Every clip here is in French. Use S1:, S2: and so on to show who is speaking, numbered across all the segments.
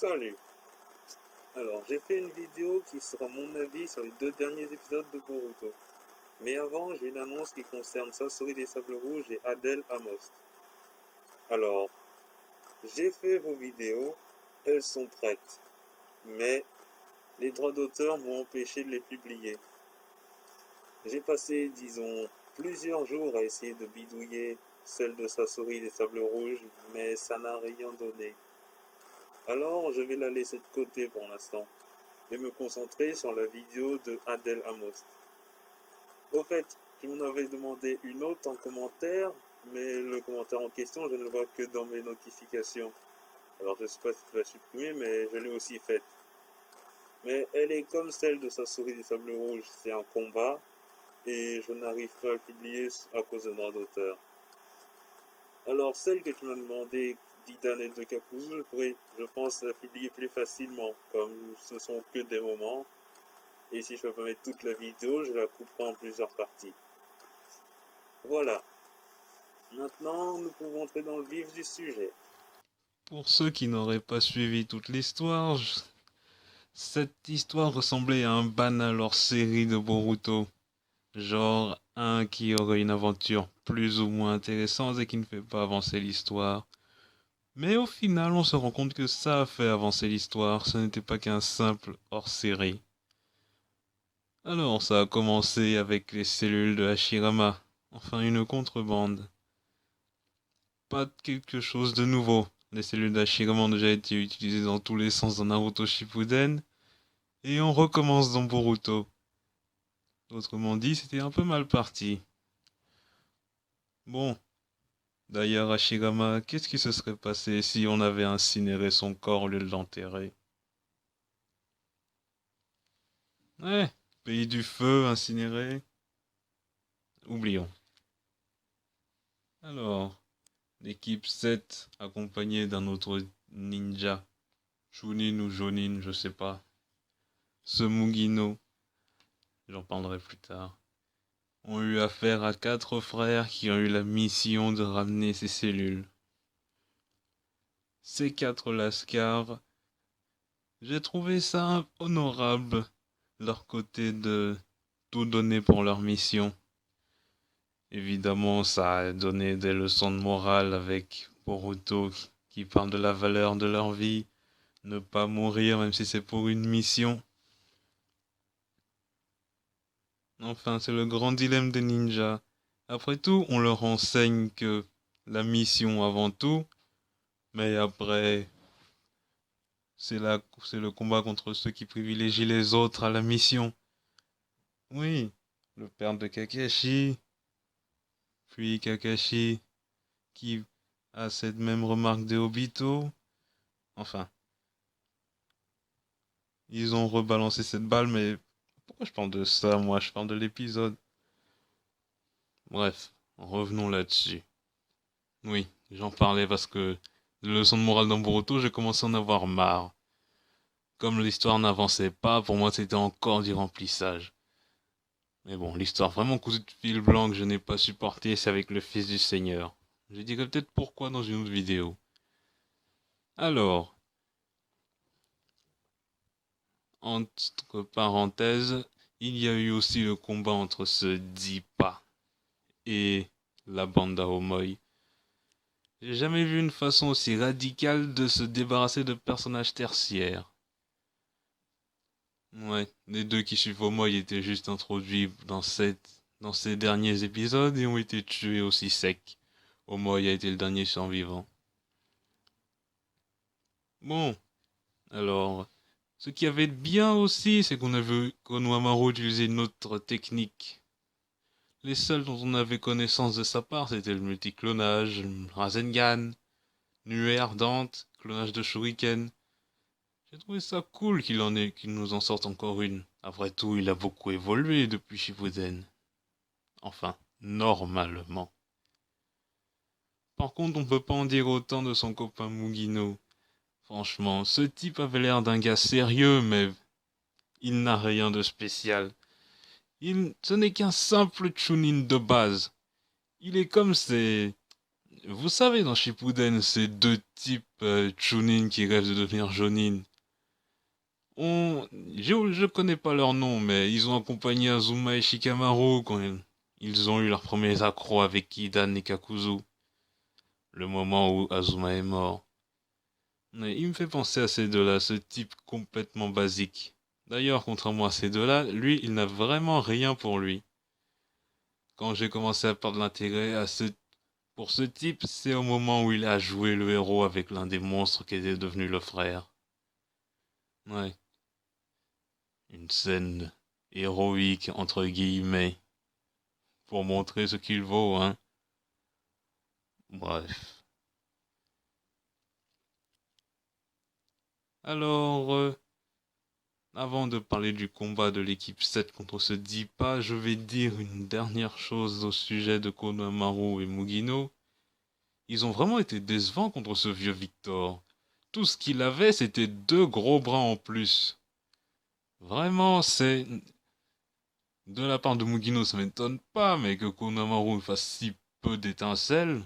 S1: Salut. Alors, j'ai fait une vidéo qui sera mon avis sur les 2 derniers épisodes de Boruto. Mais avant, j'ai une annonce qui concerne Sasori des Sables Rouges et Adèle Amos. Alors, j'ai fait vos vidéos, elles sont prêtes. Mais les droits d'auteur m'ont empêché de les publier. J'ai passé, disons, plusieurs jours à essayer de bidouiller celle de Sasori des Sables Rouges, mais ça n'a rien donné. Alors, je vais la laisser de côté pour l'instant et me concentrer sur la vidéo de Adèle Amos. Au fait, tu m'en avais demandé une autre en commentaire, mais le commentaire en question, je ne le vois que dans mes notifications. Alors je ne sais pas si tu l'as supprimé, mais je l'ai aussi faite. Mais elle est comme celle de Sasori des Sables Rouges, c'est un combat, et je n'arrive pas à le publier à cause de droits d'auteur. Alors celle que tu m'as demandé, d'Idan et de Kakuzu, je pourrais, je pense, la publier plus facilement, comme ce sont que des moments. Et si je peux pas mettre toute la vidéo, je la couperai en plusieurs parties. Voilà. Maintenant, nous pouvons entrer dans le vif du sujet.
S2: Pour ceux qui n'auraient pas suivi toute l'histoire, cette histoire ressemblait à un banal hors-série de Boruto. Genre un qui aurait une aventure plus ou moins intéressante et qui ne fait pas avancer l'histoire. Mais au final, on se rend compte que ça a fait avancer l'histoire, ce n'était pas qu'un simple hors-série. Alors ça a commencé avec les cellules de Hashirama, enfin une contrebande. Pas quelque chose de nouveau. Les cellules d'Hashirama ont déjà été utilisées dans tous les sens dans Naruto Shippuden, et on recommence dans Boruto. Autrement dit, c'était un peu mal parti. Bon, d'ailleurs Hashirama, qu'est-ce qui se serait passé si on avait incinéré son corps au lieu de l'enterrer? Ouais, pays du feu, incinéré. Oublions. Alors, l'équipe 7, accompagnée d'un autre ninja, Chunin ou Jonin, je sais pas, ce Mugino, j'en parlerai plus tard, ont eu affaire à 4 frères qui ont eu la mission de ramener ces cellules. Ces 4 lascars, j'ai trouvé ça honorable, leur côté de tout donner pour leur mission. Évidemment, ça a donné des leçons de morale avec Boruto qui parle de la valeur de leur vie, ne pas mourir même si c'est pour une mission. Enfin, c'est le grand dilemme des ninjas. Après tout, on leur enseigne que la mission avant tout, mais après, c'est le combat contre ceux qui privilégient les autres à la mission. Oui, le père de Kakashi, puis Kakashi qui a cette même remarque de Obito. Enfin, ils ont rebalancé cette balle, mais pourquoi je parle de ça, moi? Je parle de l'épisode. Bref, revenons là-dessus. Oui, j'en parlais parce que les leçons de morale dans Boruto, j'ai commencé à en avoir marre. Comme l'histoire n'avançait pas, pour moi c'était encore du remplissage. Mais bon, l'histoire vraiment cousue de fil blanc que je n'ai pas supporté, c'est avec le fils du Seigneur. Je dirai peut-être pourquoi dans une autre vidéo. Alors, entre parenthèses, il y a eu aussi le combat entre ce Zipa et la bande d'Aomoi. J'ai jamais vu une façon aussi radicale de se débarrasser de personnages tertiaires. Ouais, les deux qui suivent Omoi étaient juste introduits dans ces derniers épisodes et ont été tués aussi secs. Omoi a été le dernier survivant. Bon, alors, ce qui avait de bien aussi, c'est qu'on a vu Konohamaru utiliser une autre technique. Les seuls dont on avait connaissance de sa part, c'était le multiclonage, le Rasengan, nuée ardente, clonage de shuriken. J'ai trouvé ça cool qu'il nous en sorte encore une. Après tout, il a beaucoup évolué depuis Shippuden. Enfin, normalement. Par contre, on peut pas en dire autant de son copain Mugino. Franchement, ce type avait l'air d'un gars sérieux, mais il n'a rien de spécial. Ce n'est qu'un simple Chunin de base. Il est comme ces Vous savez, dans Shippuden, ces deux types Chunin qui rêvent de devenir Jonin. Je connais pas leur nom, mais ils ont accompagné Azuma et Shikamaru quand ils ont eu leurs premiers accros avec Kidan et Kakuzu. Le moment où Azuma est mort. Mais il me fait penser à ces deux-là, ce type complètement basique. D'ailleurs, contrairement à ces deux-là, lui, il n'a vraiment rien pour lui. Quand j'ai commencé à perdre l'intérêt pour ce type, c'est au moment où il a joué le héros avec l'un des monstres qui était devenu le frère. Ouais. Une scène héroïque, entre guillemets, pour montrer ce qu'il vaut, hein. Bref. Alors, avant de parler du combat de l'équipe 7 contre ce Dipa, je vais dire une dernière chose au sujet de Konohamaru et Mugino. Ils ont vraiment été décevants contre ce vieux Victor. Tout ce qu'il avait, c'était 2 gros bras en plus. Vraiment, c'est... De la part de Mugino, ça m'étonne pas, mais que Konohamaru fasse si peu d'étincelles,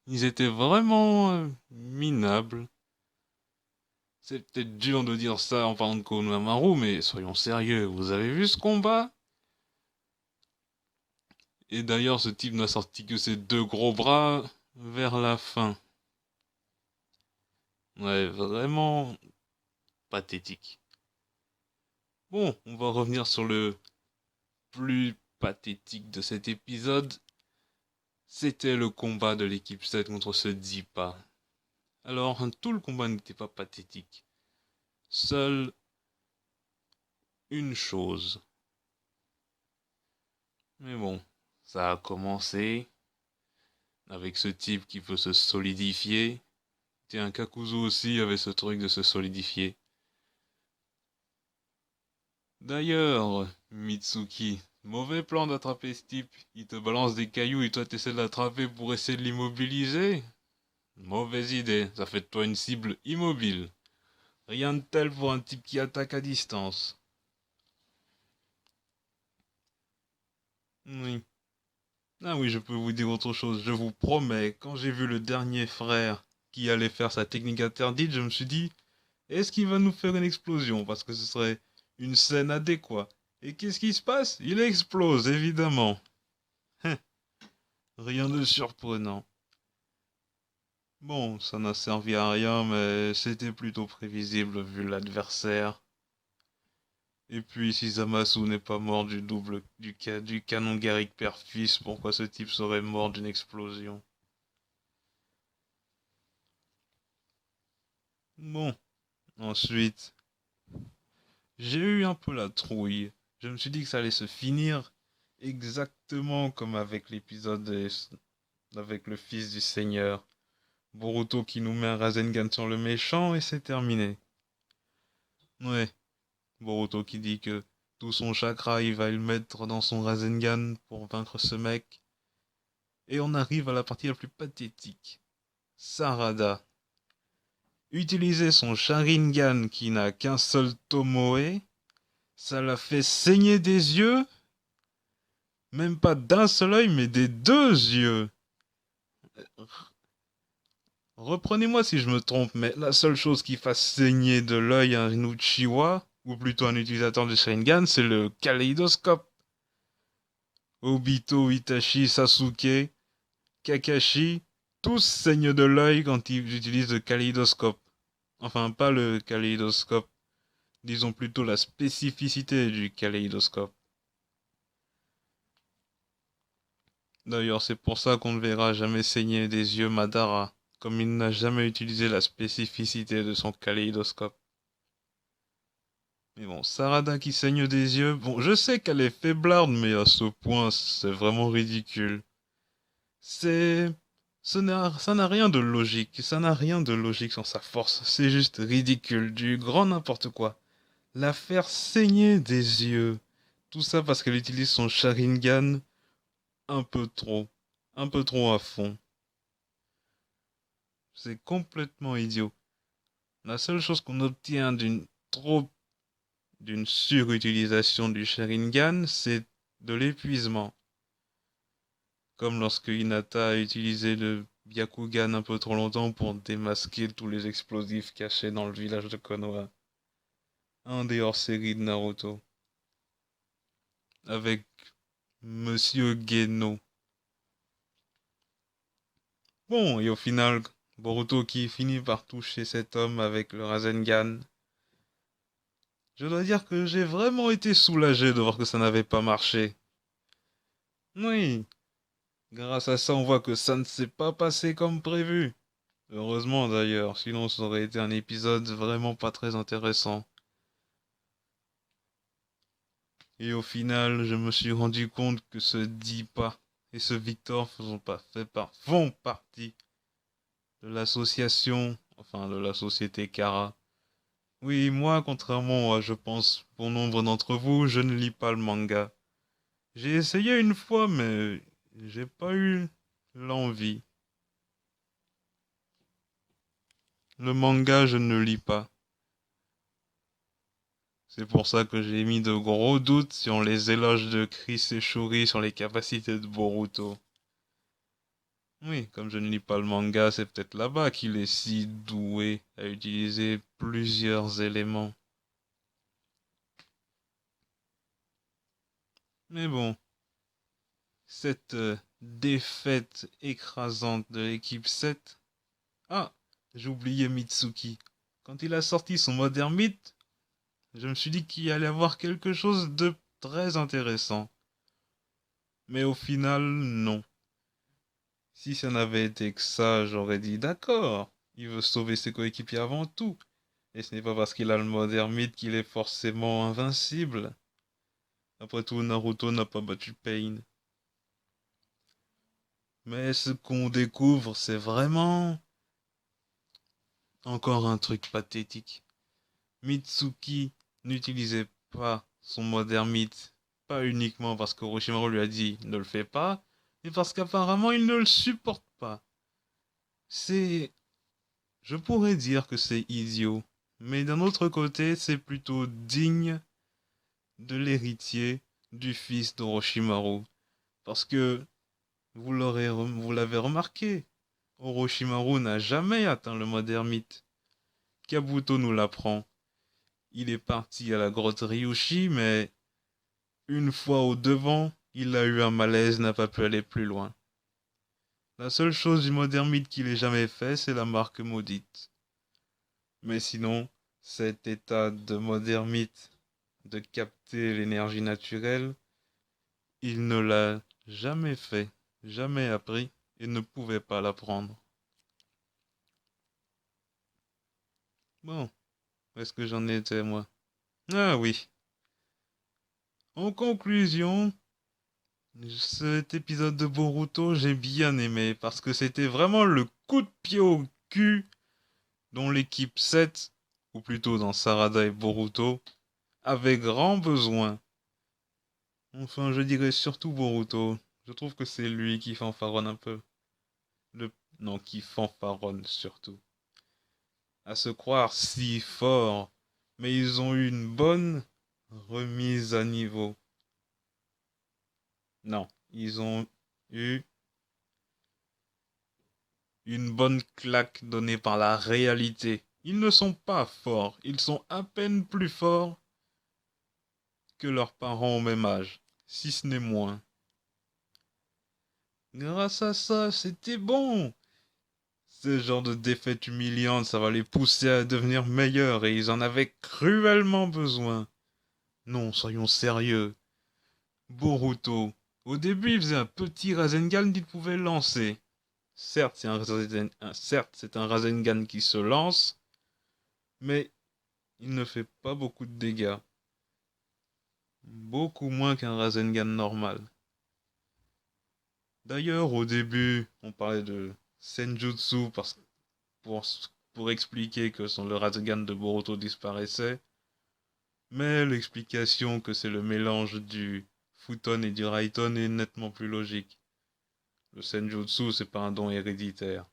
S2: ils étaient vraiment minables. C'est peut-être dur de dire ça en parlant de Konohamaru, mais soyons sérieux, vous avez vu ce combat? Et d'ailleurs, ce type n'a sorti que ses 2 gros bras vers la fin. Ouais, vraiment pathétique. Bon, on va revenir sur le plus pathétique de cet épisode. C'était le combat de l'équipe 7 contre ce Dipa. Alors, tout le combat n'était pas pathétique. Seule une chose. Mais bon, ça a commencé avec ce type qui veut se solidifier. Tiens, Kakuzu aussi avait ce truc de se solidifier. D'ailleurs, Mitsuki, mauvais plan d'attraper ce type. Il te balance des cailloux et toi t'essaies de l'attraper pour essayer de l'immobiliser. Mauvaise idée, ça fait de toi une cible immobile. Rien de tel pour un type qui attaque à distance. Oui. Ah oui, je peux vous dire autre chose, je vous promets, quand j'ai vu le dernier frère qui allait faire sa technique interdite, je me suis dit, est-ce qu'il va nous faire une explosion? Parce que ce serait une scène adéquate. Et qu'est-ce qui se passe? Il explose, évidemment. Rien de surprenant. Bon, ça n'a servi à rien, mais c'était plutôt prévisible vu l'adversaire. Et puis, si Zamasu n'est pas mort du canon Garrick père-fils, pourquoi ce type serait mort d'une explosion? Bon, ensuite, j'ai eu un peu la trouille. Je me suis dit que ça allait se finir exactement comme avec avec le fils du Seigneur. Boruto qui nous met un Rasengan sur le méchant et c'est terminé. Ouais, Boruto qui dit que tout son chakra il va le mettre dans son Rasengan pour vaincre ce mec. Et on arrive à la partie la plus pathétique. Sarada. Utiliser son Sharingan qui n'a qu'un seul Tomoe, ça l'a fait saigner des yeux. Même pas d'un seul œil, mais des 2 yeux. Reprenez-moi si je me trompe, mais la seule chose qui fasse saigner de l'œil un Uchiwa, ou plutôt un utilisateur de Sharingan, c'est le kaléidoscope. Obito, Itachi, Sasuke, Kakashi, tous saignent de l'œil quand ils utilisent le kaléidoscope. Enfin, pas le kaléidoscope, disons plutôt la spécificité du kaléidoscope. D'ailleurs, c'est pour ça qu'on ne verra jamais saigner des yeux Madara, comme il n'a jamais utilisé la spécificité de son kaléidoscope. Mais bon, Sarada qui saigne des yeux, bon, je sais qu'elle est faiblarde, mais à ce point, c'est vraiment ridicule. C'est... Ça n'a rien de logique, ça n'a rien de logique sans sa force, c'est juste ridicule, du grand n'importe quoi. La faire saigner des yeux, tout ça parce qu'elle utilise son Sharingan un peu trop à fond. C'est complètement idiot. La seule chose qu'on obtient d'une surutilisation du Sharingan, c'est de l'épuisement. Comme lorsque Hinata a utilisé le Byakugan un peu trop longtemps pour démasquer tous les explosifs cachés dans le village de Konoha. Un des hors-séries de Naruto. Avec Monsieur Geno. Bon, et au final, Boruto qui finit par toucher cet homme avec le Rasengan. Je dois dire que j'ai vraiment été soulagé de voir que ça n'avait pas marché. Oui, grâce à ça on voit que ça ne s'est pas passé comme prévu. Heureusement d'ailleurs, sinon ça aurait été un épisode vraiment pas très intéressant. Et au final, je me suis rendu compte que ce Deepa et ce Victor font partie de l'association, enfin de la société Kara. Oui, moi, contrairement à, je pense, bon nombre d'entre vous, je ne lis pas le manga. J'ai essayé une fois, mais j'ai pas eu l'envie. Le manga, je ne lis pas. C'est pour ça que j'ai mis de gros doutes sur les éloges de Chris et Shuri sur les capacités de Boruto. Oui, comme je ne lis pas le manga, c'est peut-être là-bas qu'il est si doué à utiliser plusieurs éléments. Mais bon, cette défaite écrasante de l'équipe 7... Ah, j'ai oublié Mitsuki. Quand il a sorti son mode ermite, je me suis dit qu'il y allait avoir quelque chose de très intéressant. Mais au final, non. Si ça n'avait été que ça, j'aurais dit d'accord, il veut sauver ses coéquipiers avant tout. Et ce n'est pas parce qu'il a le mode ermite qu'il est forcément invincible. Après tout, Naruto n'a pas battu Pain. Mais ce qu'on découvre, c'est vraiment encore un truc pathétique. Mitsuki n'utilisait pas son mode ermite, pas uniquement parce que Orochimaru lui a dit ne le fais pas, mais parce qu'apparemment il ne le supporte pas. C'est... Je pourrais dire que c'est idiot, mais d'un autre côté, c'est plutôt digne de l'héritier du fils d'Orochimaru. Parce que, vous l'avez remarqué, Orochimaru n'a jamais atteint le mode ermite. Kabuto nous l'apprend. Il est parti à la grotte Ryushi, mais une fois au devant, il a eu un malaise, n'a pas pu aller plus loin. La seule chose du mode ermite qu'il ait jamais fait, c'est la marque maudite. Mais sinon, cet état de mode ermite, de capter l'énergie naturelle, il ne l'a jamais fait, jamais appris, et ne pouvait pas l'apprendre. Bon, où est-ce que j'en étais, moi? Ah oui. En conclusion, cet épisode de Boruto, j'ai bien aimé, parce que c'était vraiment le coup de pied au cul dont l'équipe 7, ou plutôt dans Sarada et Boruto, avait grand besoin. Enfin, je dirais surtout Boruto. Je trouve que c'est lui qui fanfaronne un peu. Le... Non, qui fanfaronne surtout. À se croire si fort. Mais ils ont eu une bonne remise à niveau. Non, ils ont eu une bonne claque donnée par la réalité. Ils ne sont pas forts, ils sont à peine plus forts que leurs parents au même âge, si ce n'est moins. Grâce à ça, c'était bon. Ce genre de défaite humiliante, ça va les pousser à devenir meilleurs et ils en avaient cruellement besoin. Non, soyons sérieux. Boruto, au début, il faisait un petit Rasengan qu'il pouvait lancer. Certes, c'est un Rasengan qui se lance, mais il ne fait pas beaucoup de dégâts. Beaucoup moins qu'un Rasengan normal. D'ailleurs, au début, on parlait de Senjutsu pour, pour expliquer que le Rasengan de Boruto disparaissait, mais l'explication que c'est le mélange du Futon et du Raiton est nettement plus logique. Le Senjutsu, c'est pas un don héréditaire.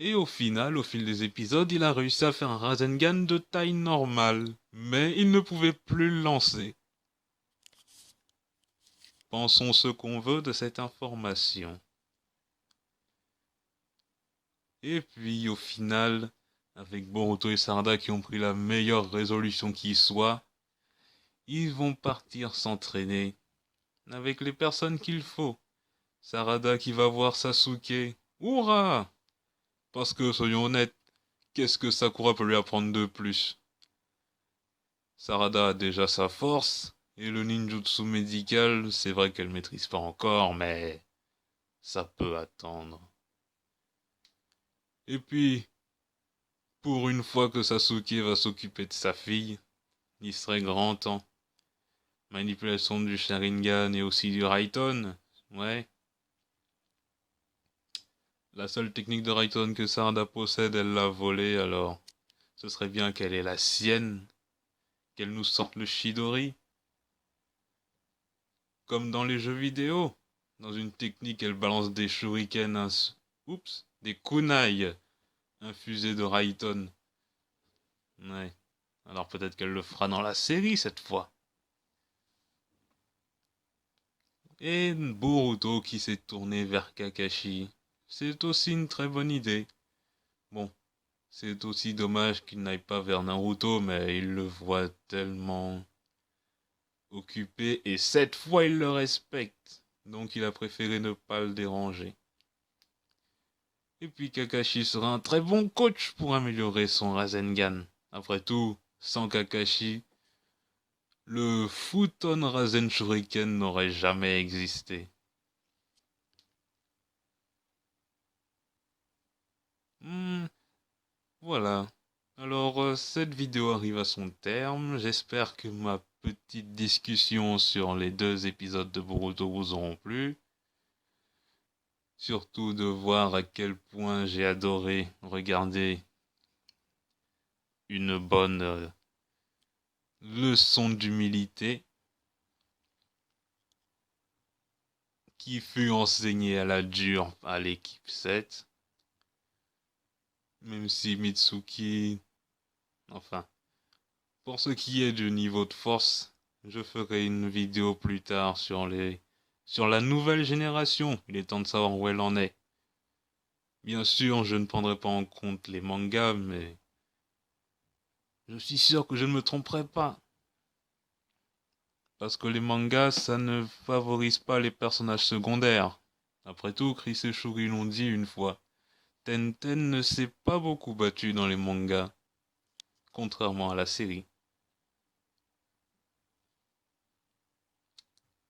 S2: Et au final, au fil des épisodes, il a réussi à faire un Rasengan de taille normale, mais il ne pouvait plus le lancer. Pensons ce qu'on veut de cette information. Et puis au final, avec Boruto et Sarada qui ont pris la meilleure résolution qui soit, ils vont partir s'entraîner avec les personnes qu'il faut. Sarada qui va voir Sasuke. Hurrah! Parce que, soyons honnêtes, qu'est-ce que Sakura peut lui apprendre de plus? Sarada a déjà sa force, et le ninjutsu médical, c'est vrai qu'elle maîtrise pas encore, mais ça peut attendre. Et puis, pour une fois que Sasuke va s'occuper de sa fille, il serait grand temps. Manipulation du Sharingan et aussi du Raiden, ouais. La seule technique de Raiden que Sarada possède, elle l'a volée, alors ce serait bien qu'elle ait la sienne, qu'elle nous sorte le Chidori, comme dans les jeux vidéo. Dans une technique, elle balance des shurikens, des kunai infusés de Raiden. Ouais. Alors peut-être qu'elle le fera dans la série cette fois. Et Boruto qui s'est tourné vers Kakashi. C'est aussi une très bonne idée. Bon, c'est aussi dommage qu'il n'aille pas vers Naruto, mais il le voit tellement occupé et cette fois il le respecte. Donc il a préféré ne pas le déranger. Et puis Kakashi sera un très bon coach pour améliorer son Rasengan. Après tout, sans Kakashi, le Futon Rasen Shuriken n'aurait jamais existé. Hmm, voilà. Alors, cette vidéo arrive à son terme. J'espère que ma petite discussion sur les 2 épisodes de Boruto vous auront plu. Surtout de voir à quel point j'ai adoré regarder une bonne leçon d'humilité qui fut enseignée à la dure à l'équipe 7. Même si Mitsuki... Enfin, pour ce qui est du niveau de force, je ferai une vidéo plus tard sur la nouvelle génération. Il est temps de savoir où elle en est. Bien sûr, je ne prendrai pas en compte les mangas, mais je suis sûr que je ne me tromperai pas. Parce que les mangas, ça ne favorise pas les personnages secondaires. Après tout, Chris et Shuri l'ont dit une fois. Tenten ne s'est pas beaucoup battu dans les mangas, contrairement à la série.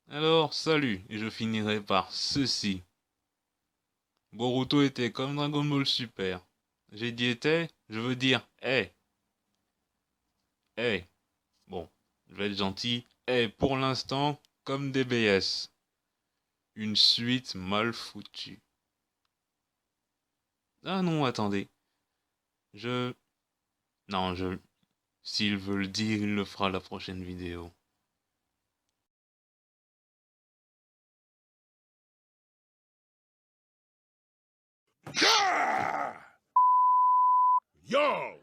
S2: Alors, salut, et je finirai par ceci. Boruto était comme Dragon Ball Super. J'ai dit était, je veux dire est. Est. Bon, je vais être gentil. Est pour l'instant comme DBS. Une suite mal foutue. Ah non, attendez. Je... Non, je... S'il veut le dire, il le fera la prochaine vidéo.
S3: Yo!